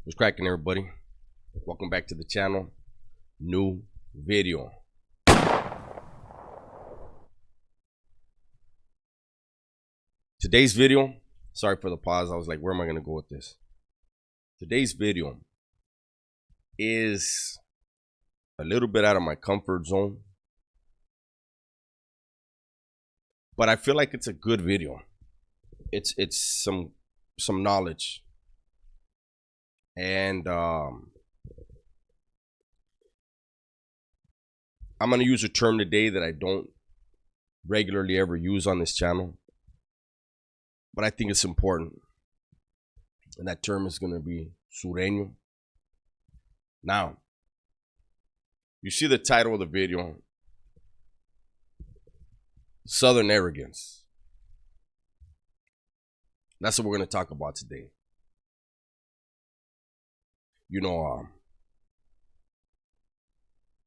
What's cracking, everybody? Welcome back to the channel. New video. Today's video, sorry for the pause. I was like, where am I going to go with this? Today's video is a little bit out of my comfort zone, but I feel like it's a good video. It's some knowledge. And I'm going to use a term today that I don't regularly ever use on this channel, but I think it's important. And that term is going to be Sureño. Now, you see the title of the video, Southern Arrogance. That's what we're going to talk about today. You know,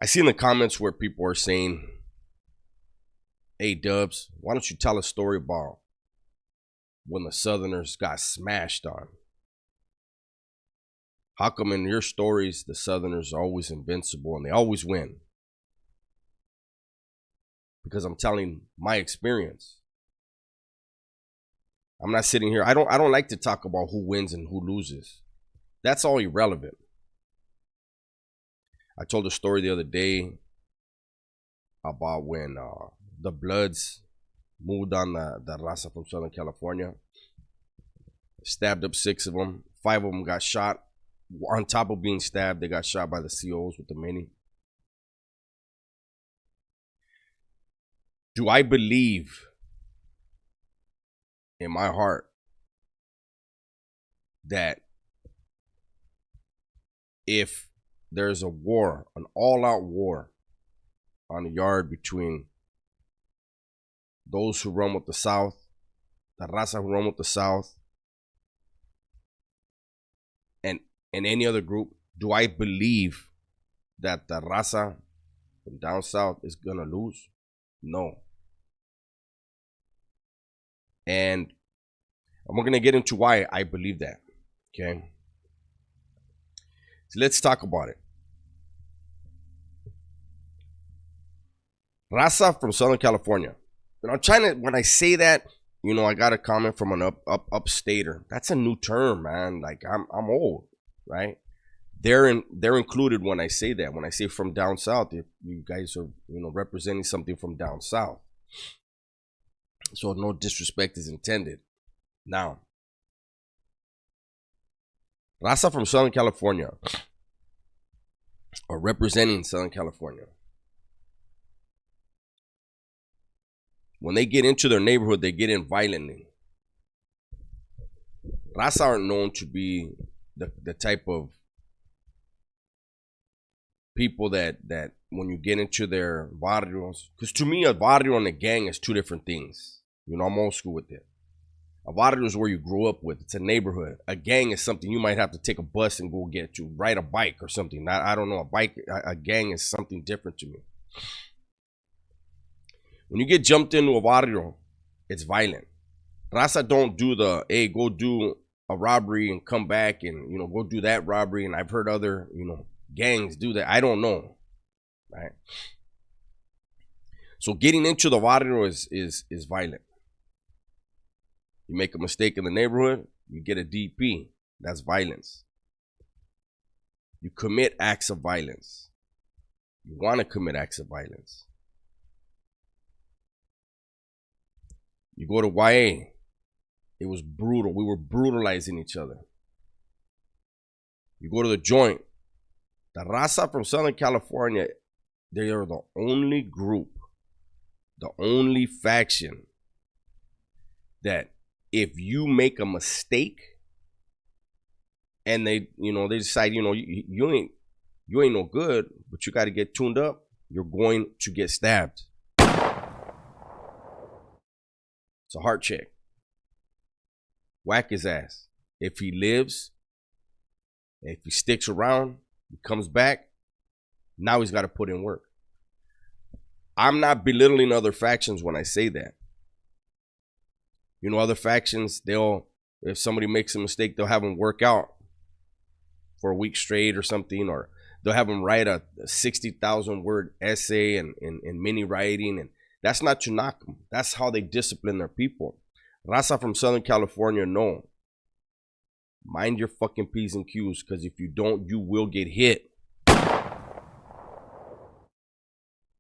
I see in the comments where people are saying, hey, Dubs, why don't you tell a story about when the Southerners got smashed on? How come in your stories, the Southerners are always invincible and they always win? Because I'm telling my experience. I'm not sitting here. I don't like to talk about who wins and who loses. That's all irrelevant. I told a story the other day about when the Bloods moved on the raza from Southern California, stabbed up 6 of them. 5 of them got shot. On top of being stabbed, they got shot by the COs with the mini. Do I believe in my heart that if there's a war, an all-out war on the yard between those who run with the South, the raza who run with the South, and any other group, do I believe that the raza from down south is gonna lose? No. And I'm gonna get into why I believe that. Okay. So let's talk about it. Raza from Southern California. And I'm trying to, when I say that, you know, I got a comment from an upstater. That's a new term, man. Like I'm old, right? They're included when I say that. When I say from down south, if you guys are, you know, representing something from down south. So no disrespect is intended. Now, raza from Southern California, or representing Southern California, when they get into their neighborhood, they get in violently. Raza aren't known to be the type of people that when you get into their barrios, because to me, a barrio and a gang is 2 different things. You know, I'm old school with it. A barrio is where you grew up with. It's a neighborhood. A gang is something you might have to take a bus and go get to, ride a bike or something. I don't know. A gang is something different to me. When you get jumped into a barrio, it's violent. Raza don't do the, hey, go do a robbery and come back and, you know, go do that robbery. And I've heard other, you know, gangs do that. I don't know, right? So getting into the barrio is violent. You make a mistake in the neighborhood, you get a DP. That's violence. You commit acts of violence. You want to commit acts of violence. You go to YA. It was brutal. We were brutalizing each other. You go to the joint. The raza from Southern California, they are the only group, the only faction that if you make a mistake and they, you know, they decide, you know, you ain't no good, but you got to get tuned up, you're going to get stabbed. It's a heart check. Whack his ass. If he lives, if he sticks around, he comes back, now he's got to put in work. I'm not belittling other factions when I say that. You know, other factions, if somebody makes a mistake, they'll have them work out. for a week straight or something, or they'll have them write a 60,000 word essay and mini writing, and that's not to knock them. That's how they discipline their people. Raza from Southern California, no. Mind your fucking P's and Q's, because if you don't, you will get hit.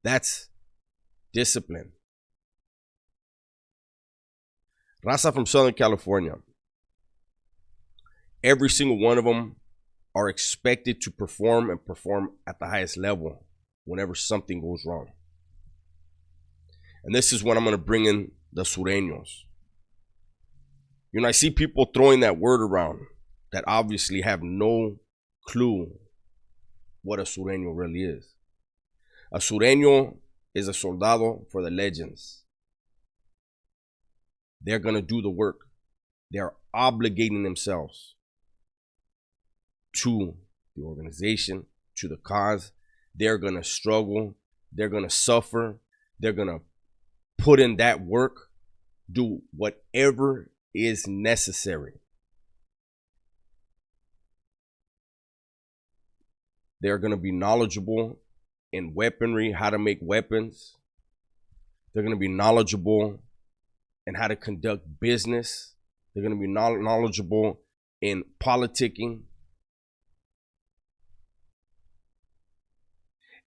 That's discipline. Raza from Southern California, every single one of them are expected to perform and perform at the highest level whenever something goes wrong. And this is when I'm going to bring in the Surenos. You know, I see people throwing that word around that obviously have no clue what a Sureno really is. A Sureno is a soldado for the legends. They're going to do the work. They're obligating themselves to the organization, to the cause. They're going to struggle. They're going to suffer. They're going to put in that work, do whatever is necessary. They're going to be knowledgeable in weaponry, how to make weapons. They're going to be knowledgeable in how to conduct business. They're going to be knowledgeable in politicking.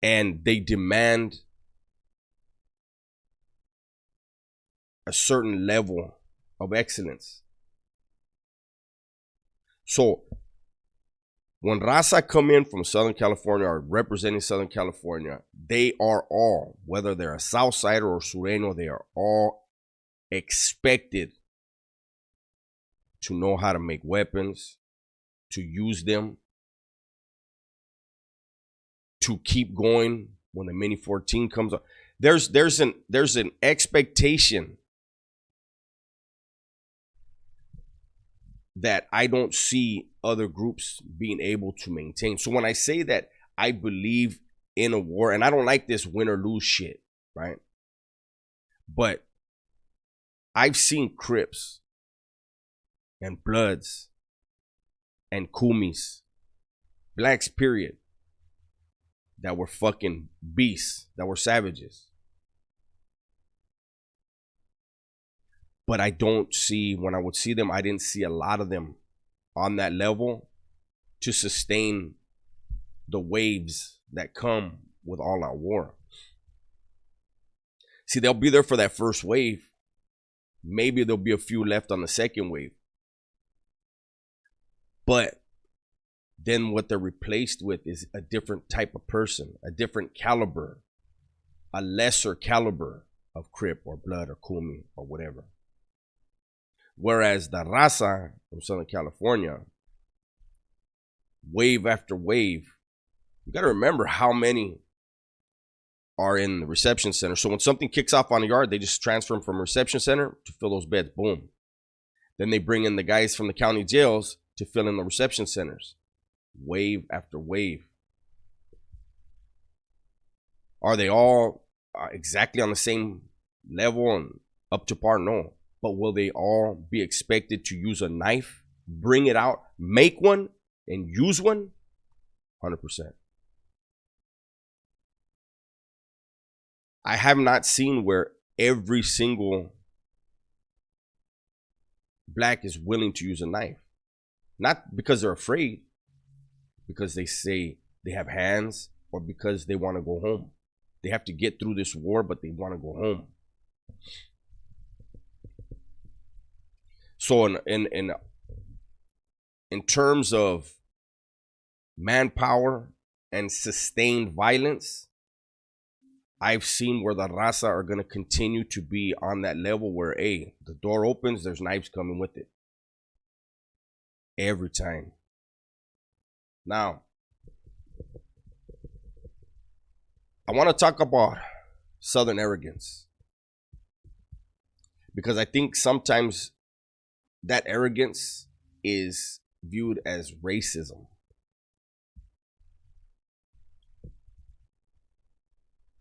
And they demand a certain level of excellence. So when Raza come in from Southern California or representing Southern California, they are all, whether they're a Southsider or Sureno, they are all expected to know how to make weapons, to use them, to keep going when the Mini 14 comes up. There's an expectation that I don't see other groups being able to maintain. So when I say that I believe in a war, and I don't like this win or lose shit, right? But I've seen Crips and Bloods and Kumis, blacks period, that were fucking beasts, that were savages. But I don't see, when I would see them, I didn't see a lot of them on that level to sustain the waves that come with all out war. See, they'll be there for that first wave. Maybe there'll be a few left on the second wave. But then what they're replaced with is a different type of person, a different caliber, a lesser caliber of Crip or Blood or Kumi or whatever. Whereas the Raza from Southern California, wave after wave, you got to remember how many are in the reception center. So when something kicks off on the yard, they just transfer them from reception center to fill those beds. Boom. Then they bring in the guys from the county jails to fill in the reception centers. Wave after wave. Are they all exactly on the same level and up to par? No. But will they all be expected to use a knife, bring it out, make one, and use one? 100%. I have not seen where every single black is willing to use a knife. Not because they're afraid, because they say they have hands, or because they want to go home. They have to get through this war, but they want to go home. So in terms of manpower and sustained violence, I've seen where the Raza are going to continue to be on that level where, hey, the door opens, there's knives coming with it. Every time. Now, I want to talk about Southern arrogance, because I think sometimes that arrogance is viewed as racism.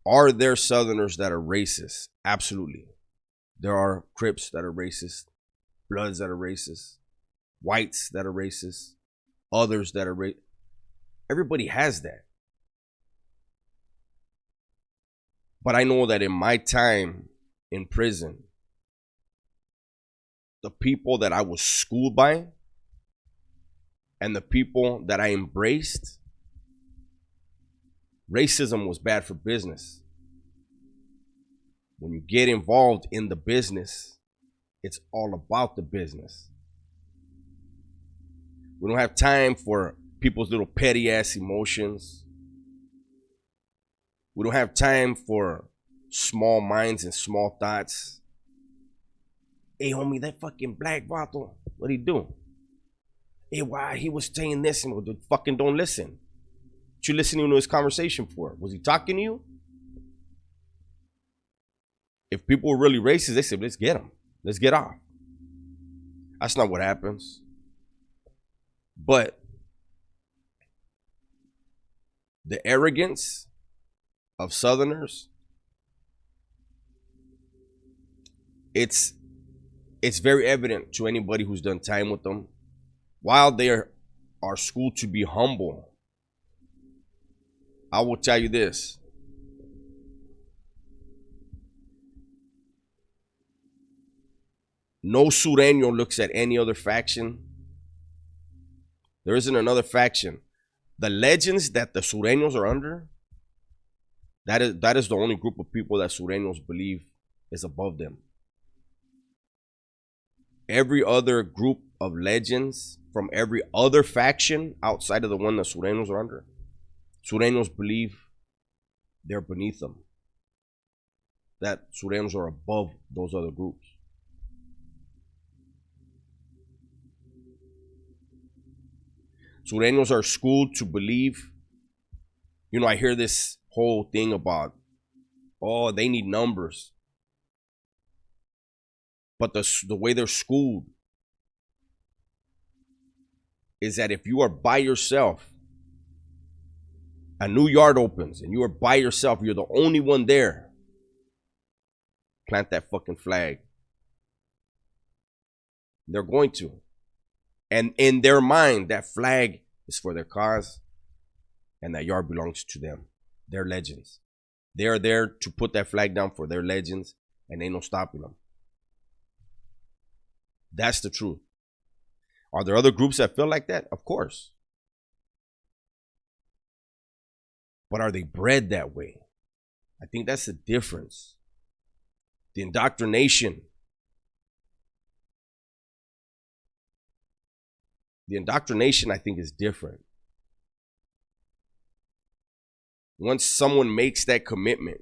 Are there Southerners that are racist? Absolutely. There are Crips that are racist, Bloods that are racist, whites that are racist, others that are racist. Everybody has that. But I know that in my time in prison, the people that I was schooled by and the people that I embraced, racism was bad for business. When you get involved in the business, it's all about the business. We don't have time for people's little petty ass emotions. We don't have time for small minds and small thoughts. Hey, homie, that fucking black vato, what'd he do? Hey, why he was saying this and fucking don't listen. What you listening to his conversation for? Was he talking to you? If people were really racist, they said, let's get him. Let's get off. That's not what happens. But the arrogance of Southerners, it's very evident to anybody who's done time with them. While they are schooled to be humble, I will tell you this. No Sureno looks at any other faction. There isn't another faction. The legends that the Surenos are under, that is the only group of people that Surenos believe is above them. Every other group of legends from every other faction outside of the one that Surenos are under, Surenos believe they're beneath them. That Surenos are above those other groups. Surenos are schooled to believe, I hear this whole thing about, oh, they need numbers. But the way they're schooled is that if you are by yourself, a new yard opens and you are by yourself, you're the only one there, plant that fucking flag. They're going to. And in their mind, that flag is for their cause and that yard belongs to them. They're legends. They are there to put that flag down for their legends and ain't no stopping them. That's the truth. Are there other groups that feel like that? Of course. But are they bred that way? I think that's the difference. The indoctrination. The indoctrination, I think, is different. Once someone makes that commitment,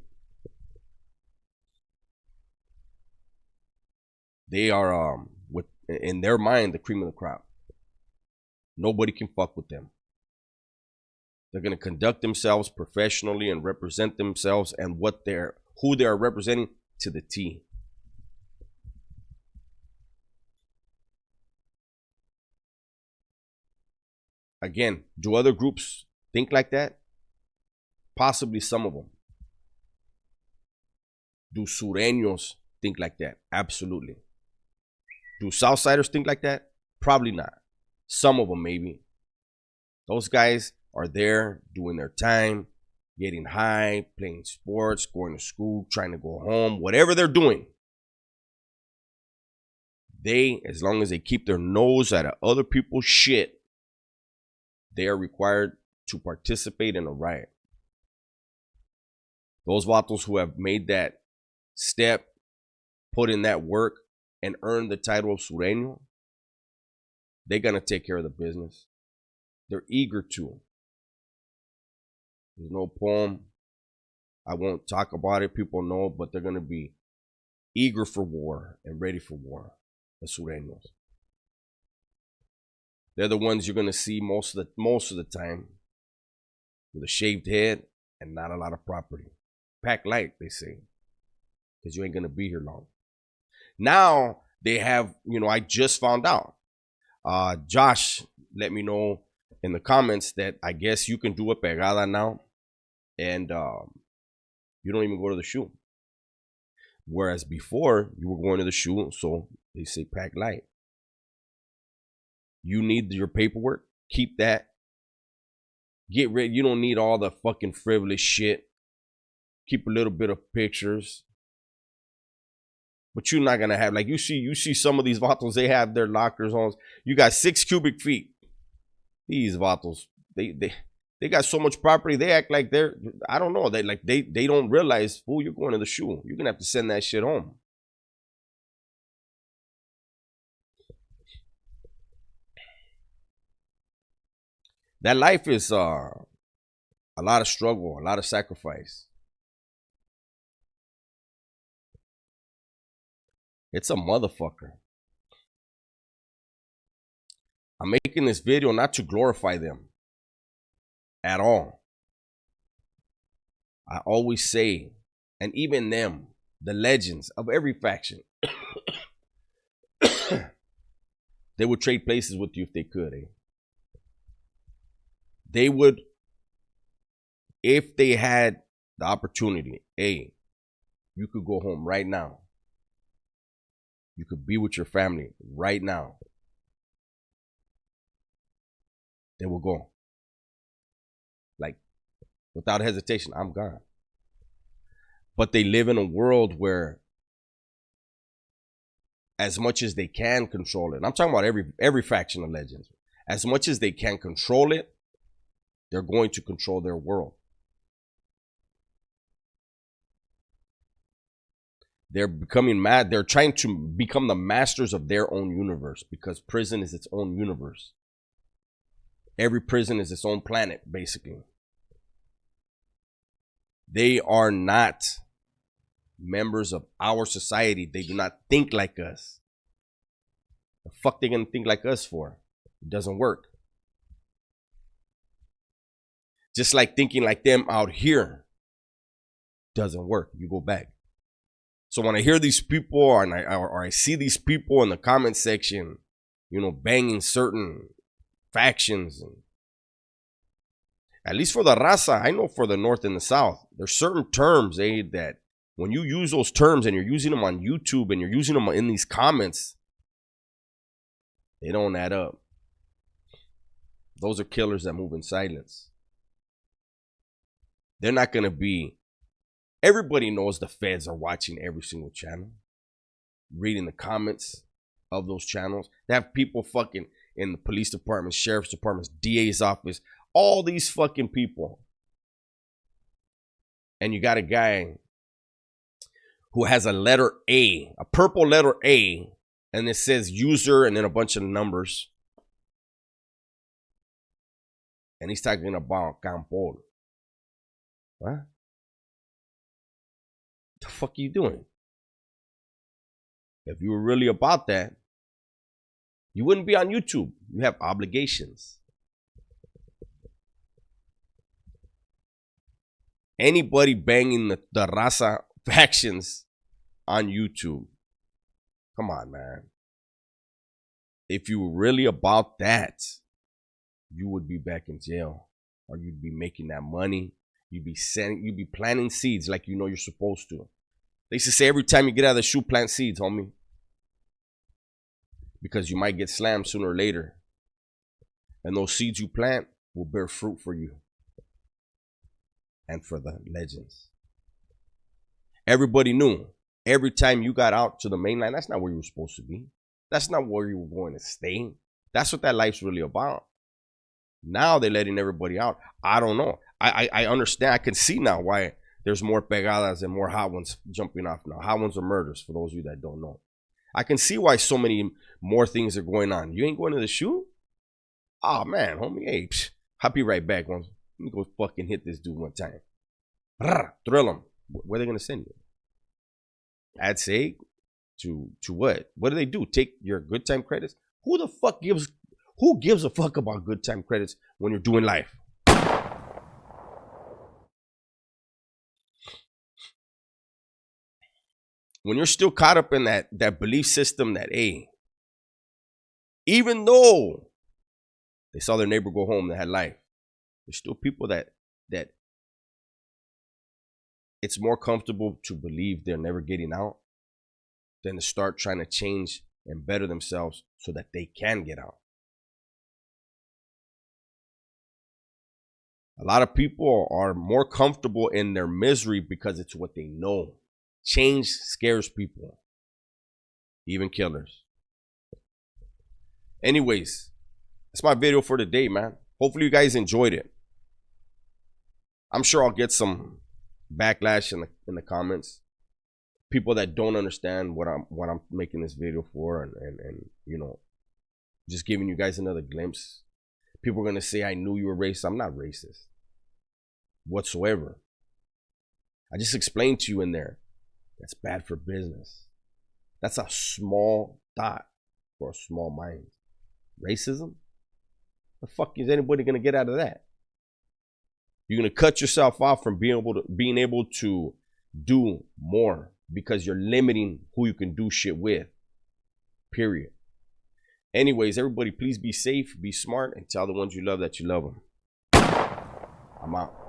they are, in their mind, the cream of the crop. Nobody can fuck with them. They're going to conduct themselves professionally and represent themselves and who they are representing to the T. Again, do other groups think like that? Possibly some of them. Do Sureños think like that? Absolutely. Do Southsiders think like that? Probably not. Some of them maybe. Those guys are there doing their time, getting high, playing sports, going to school, trying to go home, whatever they're doing. They, as long as they keep their nose out of other people's shit, they are required to participate in a riot. Those vatos who have made that step, put in that work, and earned the title of Sureño, they're going to take care of the business. They're eager to. There's no poem. I won't talk about it. People know, but they're going to be eager for war and ready for war. The Sureños. They're the ones you're going to see most of the time with a shaved head and not a lot of property. Pack light, they say, because you ain't going to be here long. Now they have, I just found out. Josh let me know in the comments that I guess you can do a pegada now and you don't even go to the shoe. Whereas before you were going to the shoe, so they say pack light. You need your paperwork, keep that. Get rid. You don't need all the fucking frivolous shit. Keep a little bit of pictures. But you're not gonna have, like, you see some of these vatos, they have their lockers on. You got 6 cubic feet. These vatos, they got so much property, they act like they're, I don't know, they don't realize, fool, you're going to the shoe. You're gonna have to send that shit home. That life is a lot of struggle, a lot of sacrifice. It's a motherfucker. I'm making this video not to glorify them at all. I always say, and even them, the legends of every faction, they would trade places with you if they could. They would, if they had the opportunity, you could go home right now. You could be with your family right now. They will go. Like, without hesitation, I'm gone. But they live in a world where, as much as they can control it, and I'm talking about every faction of legends, as much as they can control it, they're going to control their world. They're becoming mad. They're trying to become the masters of their own universe, because prison is its own universe. Every prison is its own planet, basically. They are not members of our society. They do not think like us. The fuck they gonna think like us for? It doesn't work. Just like thinking like them out here doesn't work. You go back. So when I hear these people, or I see these people in the comment section, you know, banging certain factions, and at least for the raza, I know for the North and the South, there's certain terms, that when you use those terms and you're using them on YouTube and you're using them in these comments, they don't add up. Those are killers that move in silence. They're not going to be, everybody knows the feds are watching every single channel, reading the comments of those channels. They have people fucking in the police department, sheriff's departments, DA's office, all these fucking people. And you got a guy who has a letter A, a purple letter A, and it says user and then a bunch of numbers. And he's talking about Campol. What? The fuck are you doing? If you were really about that, you wouldn't be on YouTube. You have obligations. Anybody banging the raza factions on YouTube, come on, man. If you were really about that, you would be back in jail, or you'd be making that money. You'd be planting seeds like you know you're supposed to. They used to say every time you get out of the shoe, plant seeds, homie. Because you might get slammed sooner or later. And those seeds you plant will bear fruit for you. And for the legends. Everybody knew. Every time you got out to the mainland, that's not where you were supposed to be. That's not where you were going to stay. That's what that life's really about. Now they're letting everybody out. I don't know. I understand. I can see now why there's more pegadas and more hot ones jumping off now. Hot ones are murders, for those of you that don't know. I can see why so many more things are going on. You ain't going to the shoot? Oh, man, homie. Hey, I'll be right back. Let me go fucking hit this dude one time. Thrill him. Where are they going to send you? I'd say to what? What do they do? Take your good time credits? Who gives a fuck about good time credits when you're doing life? When you're still caught up in that belief system that, hey, even though they saw their neighbor go home that had life, there's still people that it's more comfortable to believe they're never getting out than to start trying to change and better themselves so that they can get out. A lot of people are more comfortable in their misery because it's what they know. Change scares people, even killers. Anyways, that's my video for today, man. Hopefully you guys enjoyed it. I'm sure I'll get some backlash in the comments. People that don't understand what I'm making this video for, and you know, just giving you guys another glimpse. People are gonna say I knew you were racist. I'm not racist whatsoever. I just explained to you in there that's bad for business. That's a small thought for a small mind. Racism? The fuck is anybody gonna get out of that? You're gonna cut yourself off from being able to do more because you're limiting who you can do shit with. Period. Anyways, everybody, please be safe, be smart, and tell the ones you love that you love them. I'm out.